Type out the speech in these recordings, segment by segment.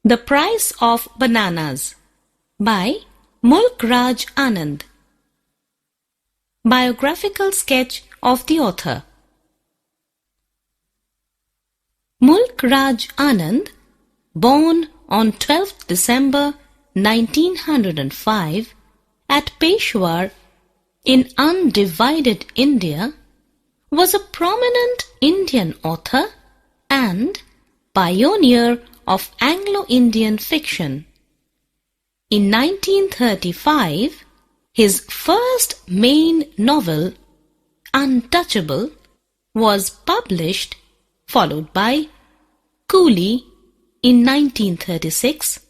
The Price of Bananas by Mulk Raj Anand. Biographical sketch of the author. Mulk Raj Anand, born on 12th December 1905 at Peshawar in undivided India, was a prominent Indian author and pioneer of Anglo-Indian fiction. In 1935, his first main novel, Untouchable, was published, followed by Coolie in 1936,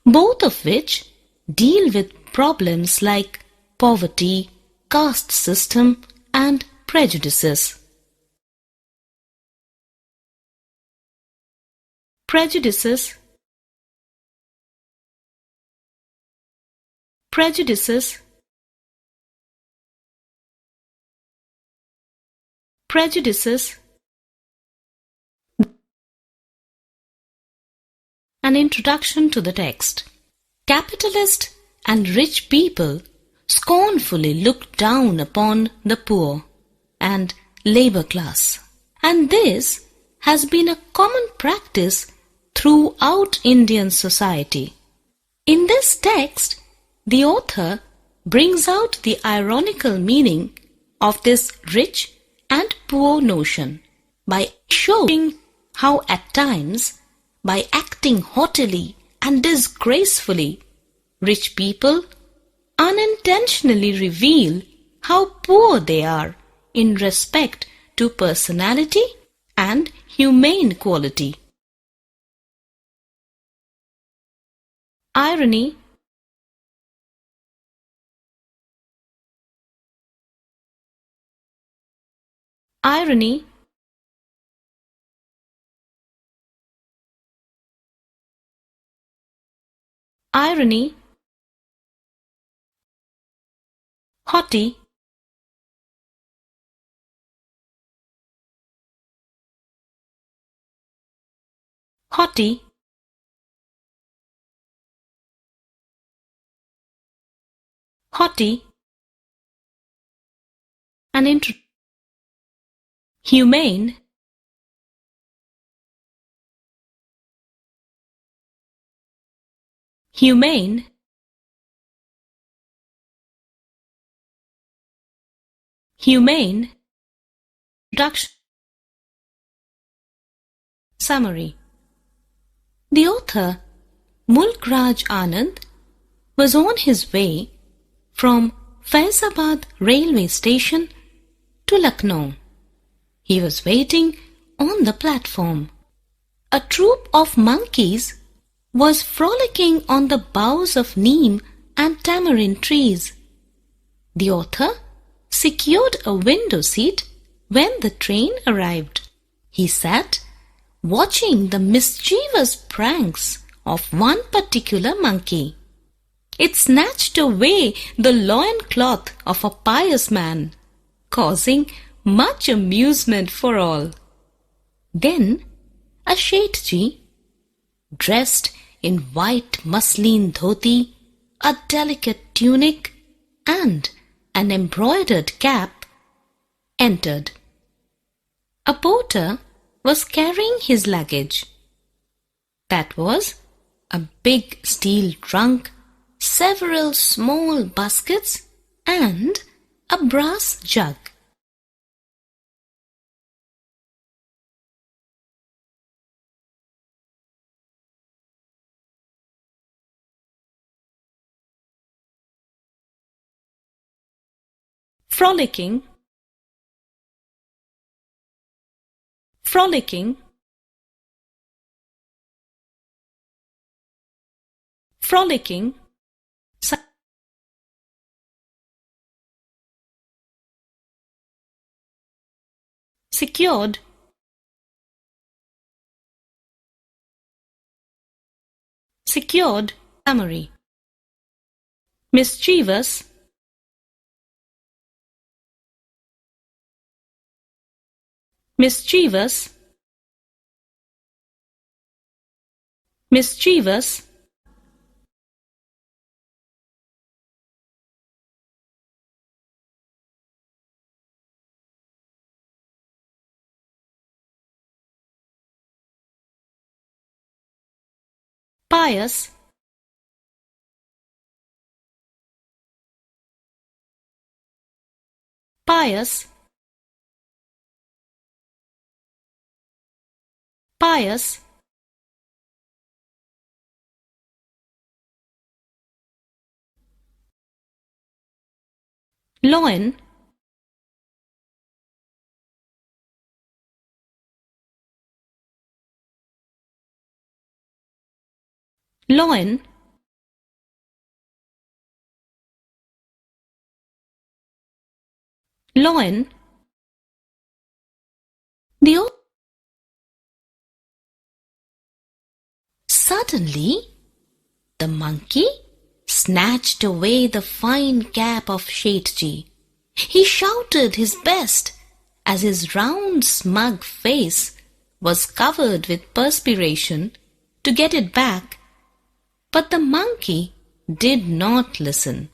both of which deal with problems like poverty, caste system, and prejudices. Prejudices. Prejudices. Prejudices. An introduction to the text. Capitalist and rich people scornfully look down upon the poor and labor class, and this has been a common practice throughout Indian society. In this text, the author brings out the ironical meaning of this rich and poor notion by showing how at times, by acting haughtily and disgracefully, rich people unintentionally reveal how poor they are in respect to personality and humane quality. Irony. Irony. Irony. Haughty. Haughty. Haughty. An intro. Humane. Humane. Humane. Introduction. Summary. The author, Mulk Raj Anand, was on his way from Faizabad railway station to Lucknow. He was waiting on the platform. A troop of monkeys was frolicking on the boughs of neem and tamarind trees. The author secured a window seat when the train arrived. He sat watching the mischievous pranks of one particular monkey. It snatched away the loincloth of a pious man, causing much amusement for all. Then a Shethji, dressed in white muslin dhoti, a delicate tunic, and an embroidered cap, entered. A porter was carrying his luggage. That was a big steel trunk, several small baskets, and a brass jug. Frolicking. Frolicking. Frolicking. Secured. Secured. Summary. Mischievous. Mischievous. mischievous, pious, pious, pious, loin, loin, loin. The old Suddenly, the monkey snatched away the fine cap of Shetji. He shouted his best as his round, smug face was covered with perspiration to get it back, but the monkey did not listen.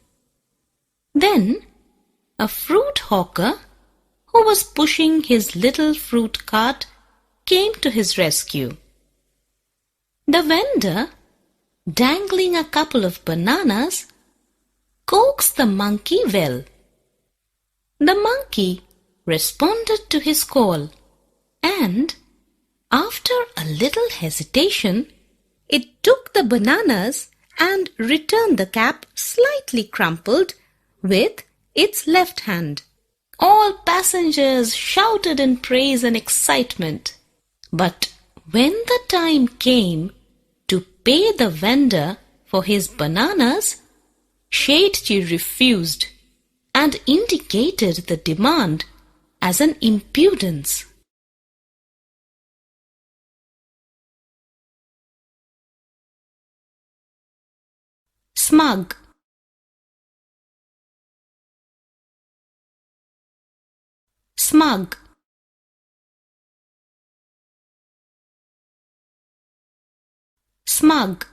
Then a fruit hawker who was pushing his little fruit cart came to his rescue. The vendor, dangling a couple of bananas, coaxed the monkey well. The monkey responded to his call, and after a little hesitation, it took the bananas and returned the cap slightly crumpled with its left hand. All passengers shouted in praise and excitement. But when the time came to pay the vendor for his bananas, Shetji refused and indicated the demand as an impudence. Smug, smug, smug,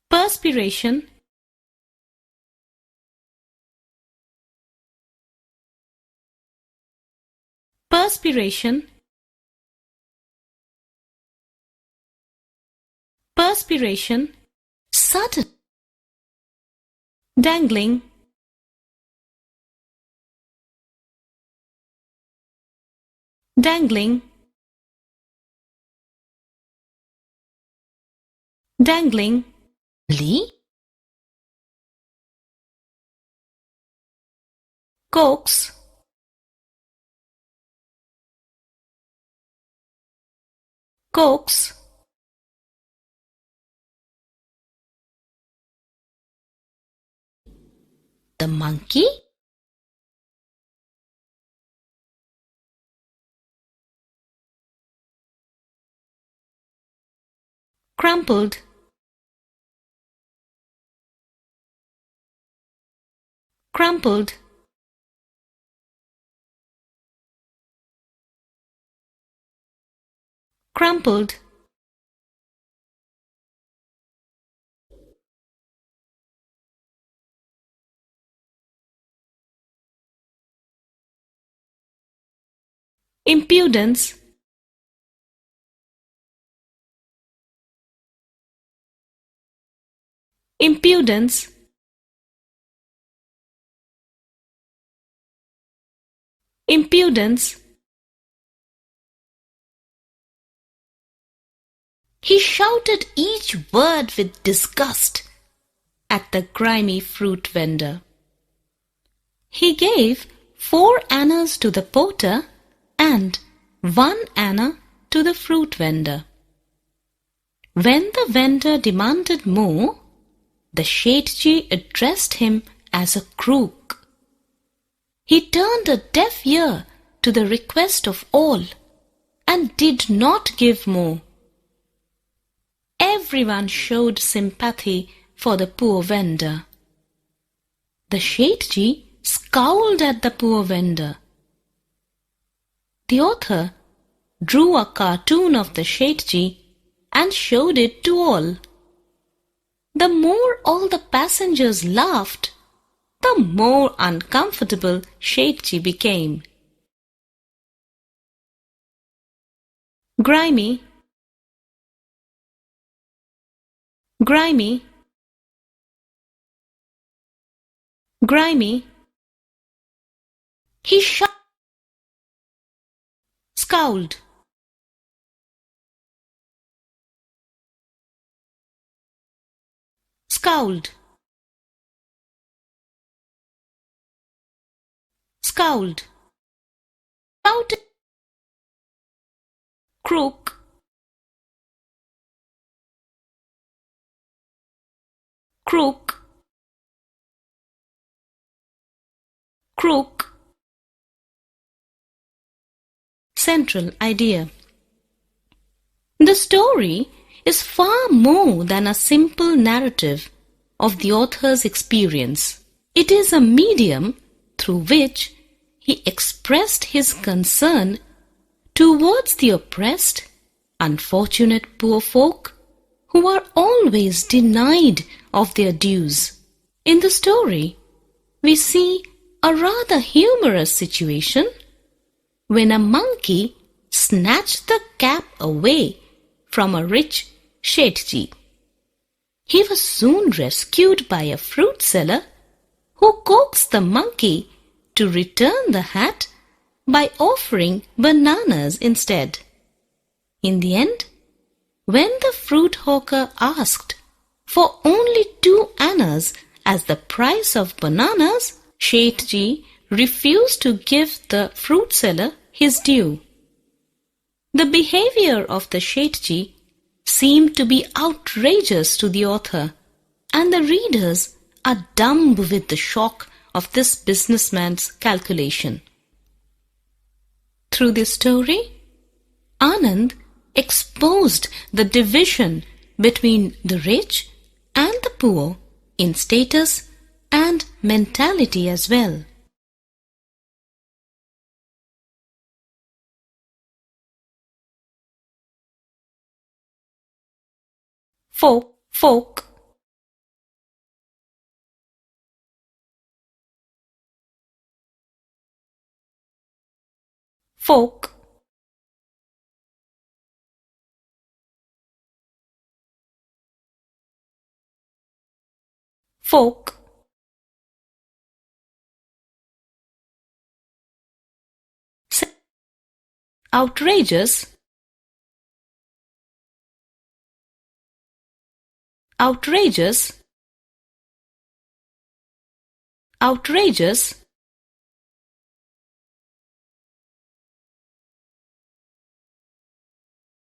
perspiration, perspiration, perspiration, sudden, dangling, dangling, dangling, coax, coax, the monkey, crumpled, crumpled, crumpled, impudence, impudence, impudence. He shouted each word with disgust at the grimy fruit vendor. He gave 4 annas to the porter and 1 anna to the fruit vendor. When the vendor demanded more, the Shetji addressed him as a crook. He turned a deaf ear to the request of all and did not give more. Everyone showed sympathy for the poor vendor. The Shetji scowled at the poor vendor. the author drew a cartoon of the Shetji and showed it to all. The more all the passengers laughed, the more uncomfortable Shetji became. Grimy, grimy, grimy. He scowled, scowled, scowled, shouted, crook, crook, crook. Central idea. The story is far more than a simple narrative of the author's experience. It is a medium through which he expressed his concern towards the oppressed, unfortunate poor folk who are always denied of their dues. In the story, we see a rather humorous situation when a monkey snatched the cap away from a rich Shetji. He was soon rescued by a fruit seller who coaxed the monkey to return the hat by offering bananas instead. In the end, when the fruit hawker asked for only 2 annas as the price of bananas, Shetji refused to give the fruit seller his due. The behavior of the Shetji seemed to be outrageous to the author, and the readers are dumb with the shock of this businessman's calculation. Through this story, Anand exposed the division between the rich and the poor in status and mentality as well. Folk, folk, folk, folk. Outrageous, outrageous, outrageous.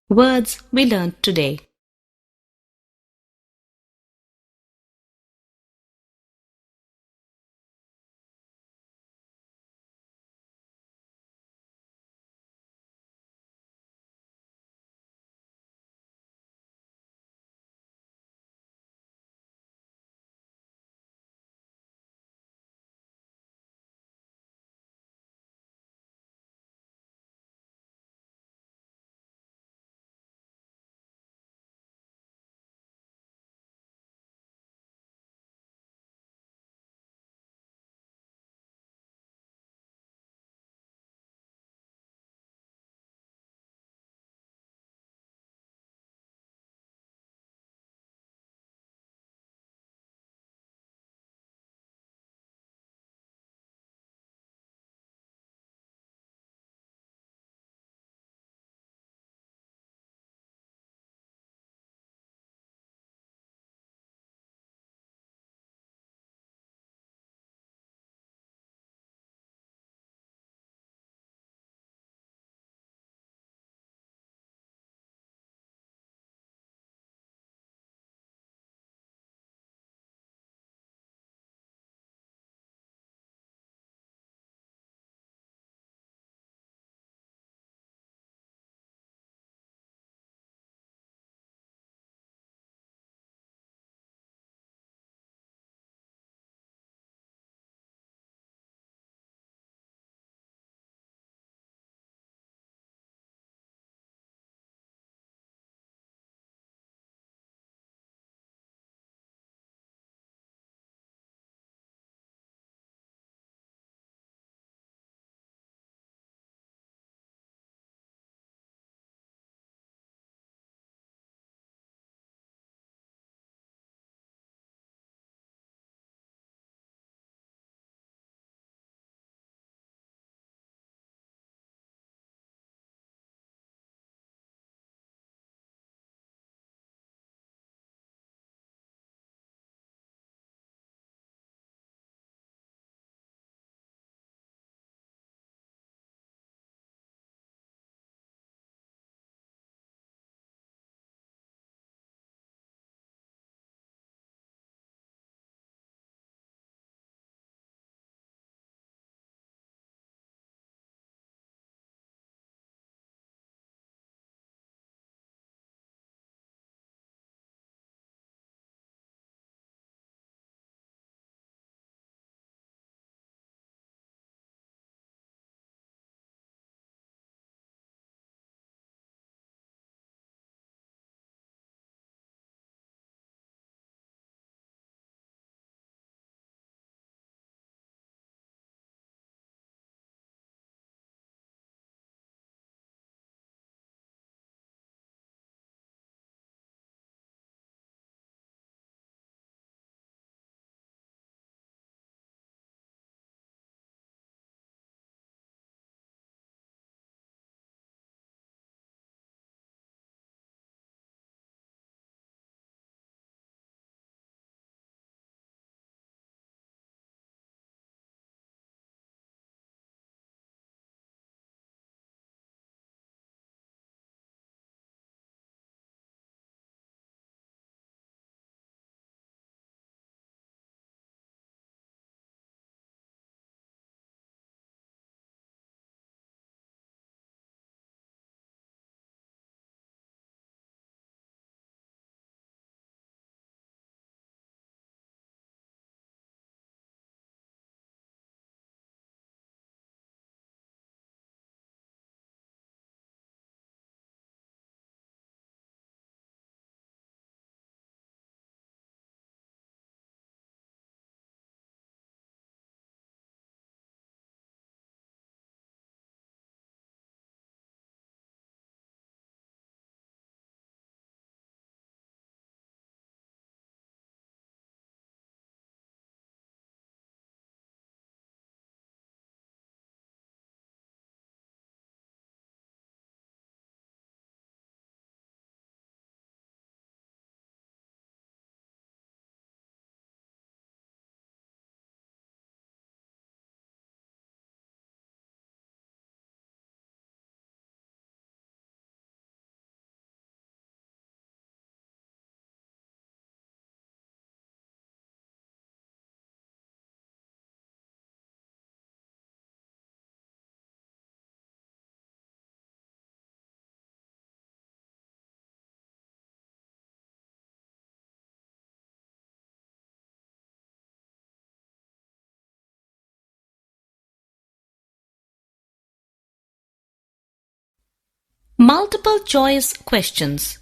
Words we learned today. Multiple choice questions.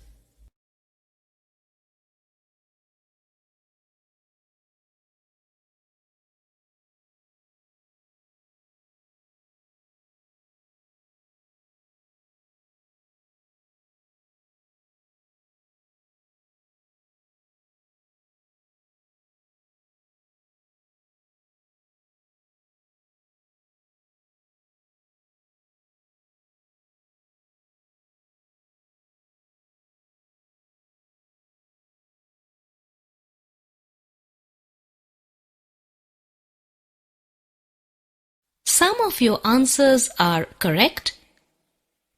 Some of your answers are correct,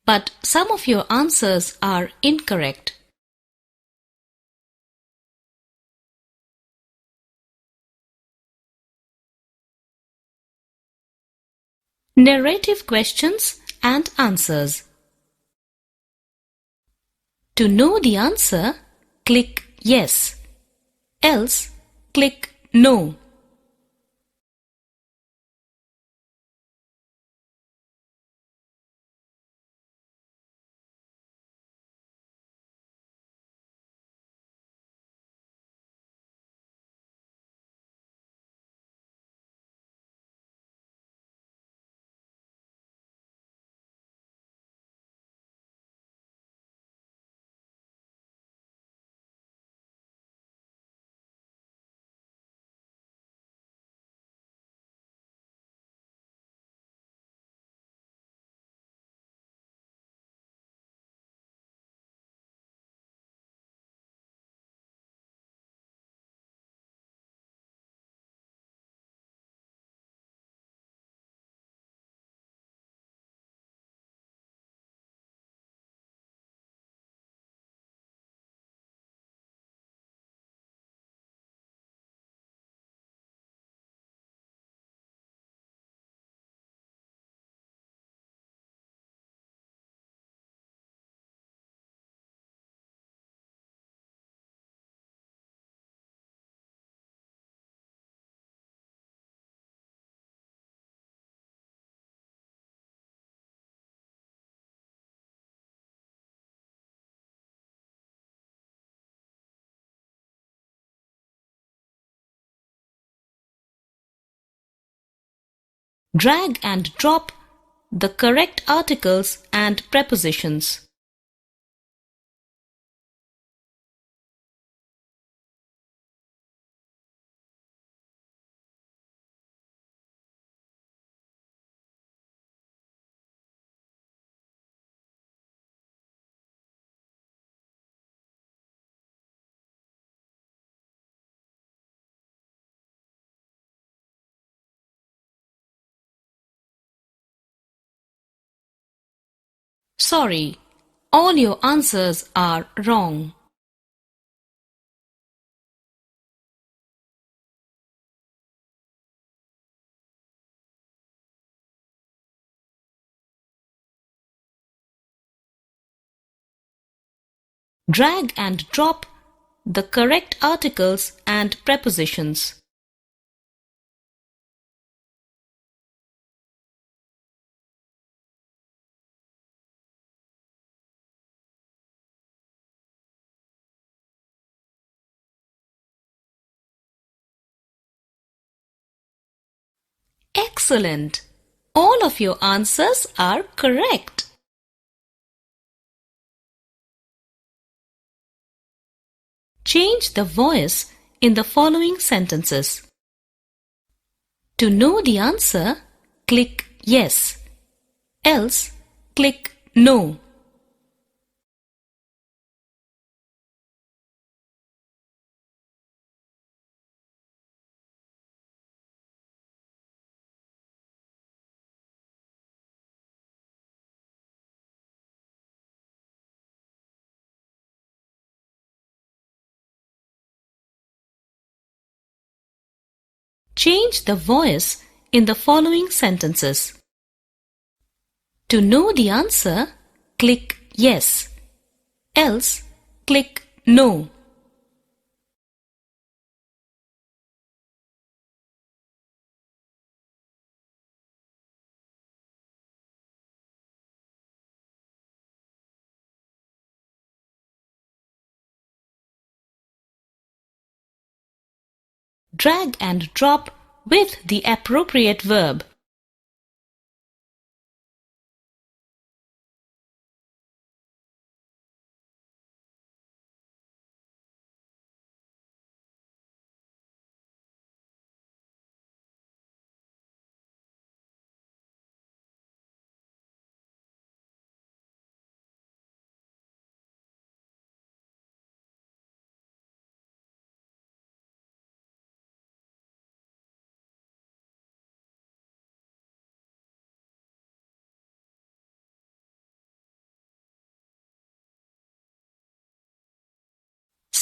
but some of your answers are incorrect. Narrative questions and answers. To know the answer, click Yes. Else, click No. Drag and drop the correct articles and prepositions. Sorry, all your answers are wrong. Drag and drop the correct articles and prepositions. Excellent! All of your answers are correct. Change the voice in the following sentences. To know the answer, click Yes. Else, click No. Change the voice in the following sentences. To know the answer, click Yes. Else, click No. Drag and drop with the appropriate verb.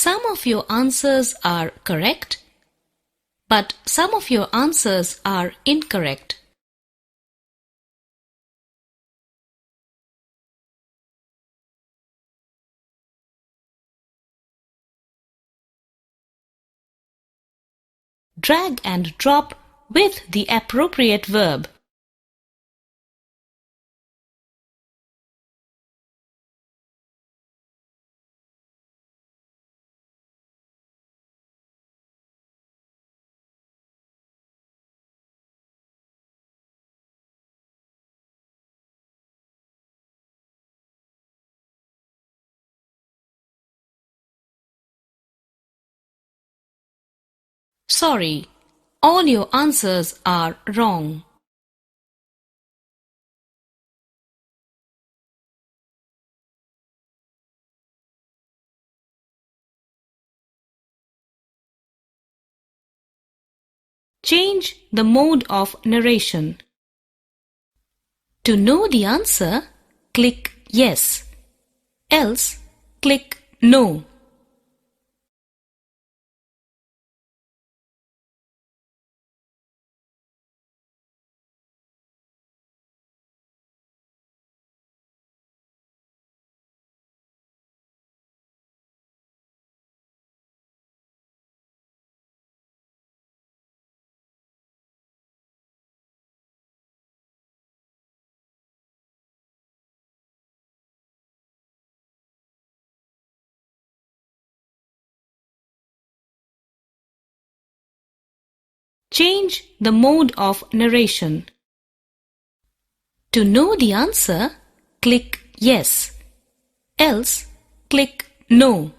Some of your answers are correct, but some of your answers are incorrect. Drag and drop with the appropriate verb. Sorry, all your answers are wrong. Change the mode of narration. To know the answer, click Yes. Else, click No. Change the mode of narration. To know the answer, click Yes. Else, click No.